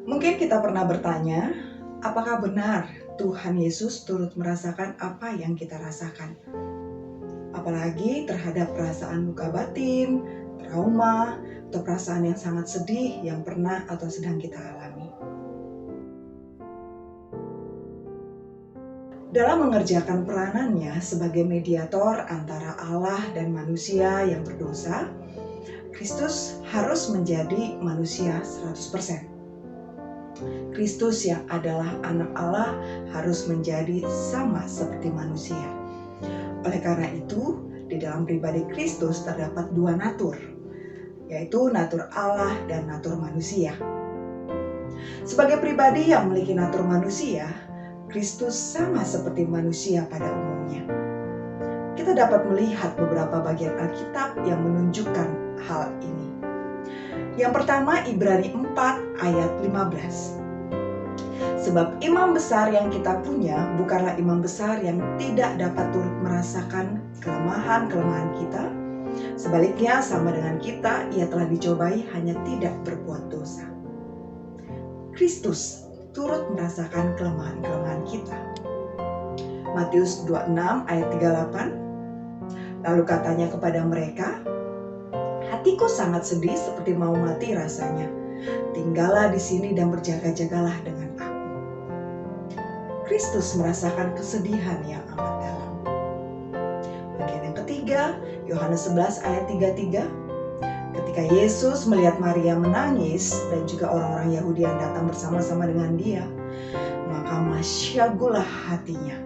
Mungkin kita pernah bertanya, apakah benar Tuhan Yesus turut merasakan apa yang kita rasakan? Apalagi terhadap perasaan luka batin, trauma, atau perasaan yang sangat sedih yang pernah atau sedang kita alami. Dalam mengerjakan peranannya sebagai mediator antara Allah dan manusia yang berdosa, Kristus harus menjadi manusia 100%. Kristus yang adalah anak Allah harus menjadi sama seperti manusia. Oleh karena itu, di dalam pribadi Kristus terdapat dua natur, yaitu natur Allah dan natur manusia. Sebagai pribadi yang memiliki natur manusia, Kristus sama seperti manusia pada umumnya. Kita dapat melihat beberapa bagian Alkitab yang menunjukkan hal ini. Yang pertama, Ibrani 4 ayat 15. Sebab imam besar yang kita punya bukanlah imam besar yang tidak dapat turut merasakan kelemahan-kelemahan kita. Sebaliknya sama dengan kita, ia telah dicobai hanya tidak berbuat dosa. Kristus turut merasakan kelemahan-kelemahan kita. Matius 26 ayat 38. Lalu katanya kepada mereka, hatiku sangat sedih seperti mau mati rasanya. Tinggallah di sini dan berjaga-jagalah dengan aku. Kristus merasakan kesedihan yang amat dalam. Bagian yang ketiga, Yohanes 11 ayat 33. Ketika Yesus melihat Maria menangis dan juga orang-orang Yahudi yang datang bersama-sama dengan dia, maka masyagulah hatinya.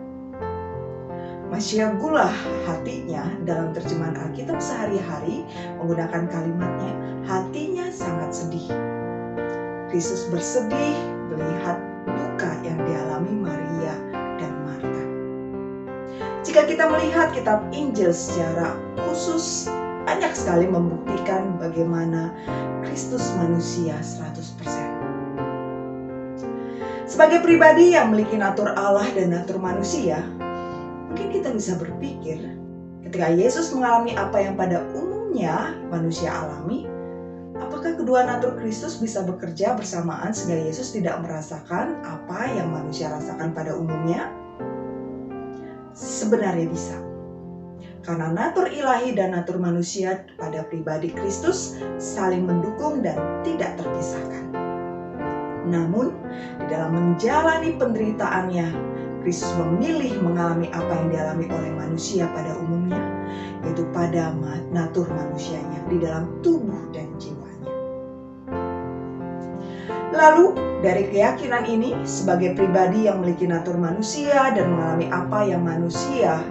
Masyagulah hatinya dalam terjemahan Alkitab sehari-hari menggunakan kalimatnya, hatinya sangat sedih. Kristus bersedih melihat duka yang dialami Maria dan Marta. Jika kita melihat kitab Injil secara khusus, banyak sekali membuktikan bagaimana Kristus manusia 100%. Sebagai pribadi yang memiliki natur Allah dan natur manusia, mungkin kita bisa berpikir, ketika Yesus mengalami apa yang pada umumnya manusia alami, apakah kedua natur Kristus bisa bekerja bersamaan sehingga Yesus tidak merasakan apa yang manusia rasakan pada umumnya? Sebenarnya bisa. Karena natur ilahi dan natur manusia pada pribadi Kristus saling mendukung dan tidak terpisahkan. Namun, di dalam menjalani penderitaannya, Kristus memilih mengalami apa yang dialami oleh manusia pada umumnya, yaitu pada natur manusianya di dalam tubuh dan jiwanya. Lalu, dari keyakinan ini, sebagai pribadi yang memiliki natur manusia dan mengalami apa yang manusia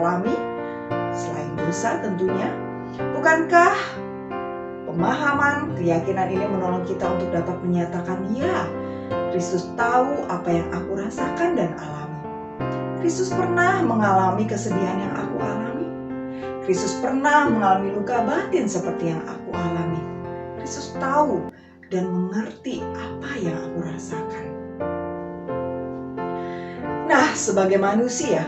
alami, selain dosa tentunya, bukankah pemahaman keyakinan ini menolong kita untuk dapat menyatakan, ya, Kristus tahu apa yang aku rasakan dan alami. Kristus pernah mengalami kesedihan yang aku alami. Kristus pernah mengalami luka batin seperti yang aku alami. Kristus tahu dan mengerti apa yang aku rasakan. Nah, sebagai manusia,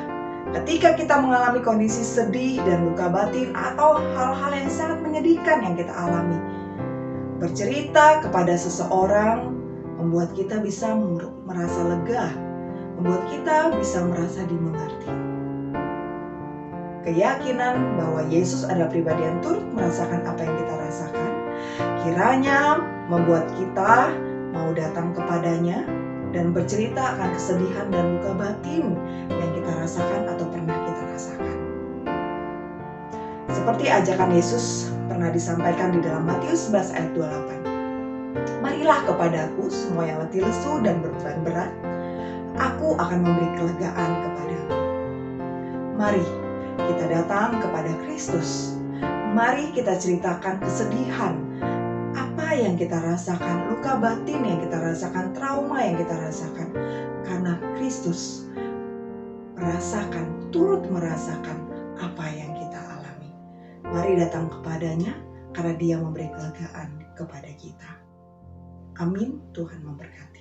ketika kita mengalami kondisi sedih dan luka batin atau hal-hal yang sangat menyedihkan yang kita alami, bercerita kepada seseorang membuat kita bisa merasa lega, membuat kita bisa merasa dimengerti. Keyakinan bahwa Yesus adalah pribadi yang turut merasakan apa yang kita rasakan, kiranya membuat kita mau datang kepadanya dan bercerita akan kesedihan dan luka batin yang kita rasakan atau pernah kita rasakan. Seperti ajakan Yesus pernah disampaikan di dalam Matius 11 ayat 28. Marilah kepadaku semua yang letih lesu dan berbeban berat, aku akan memberi kelegaan kepadamu. Mari kita datang kepada Kristus. Mari kita ceritakan kesedihan, apa yang kita rasakan, luka batin yang kita rasakan, trauma yang kita rasakan. Karena Kristus turut merasakan apa yang kita alami. Mari datang kepadanya karena Dia memberi kelegaan kepada kita. Amin. Tuhan memberkati.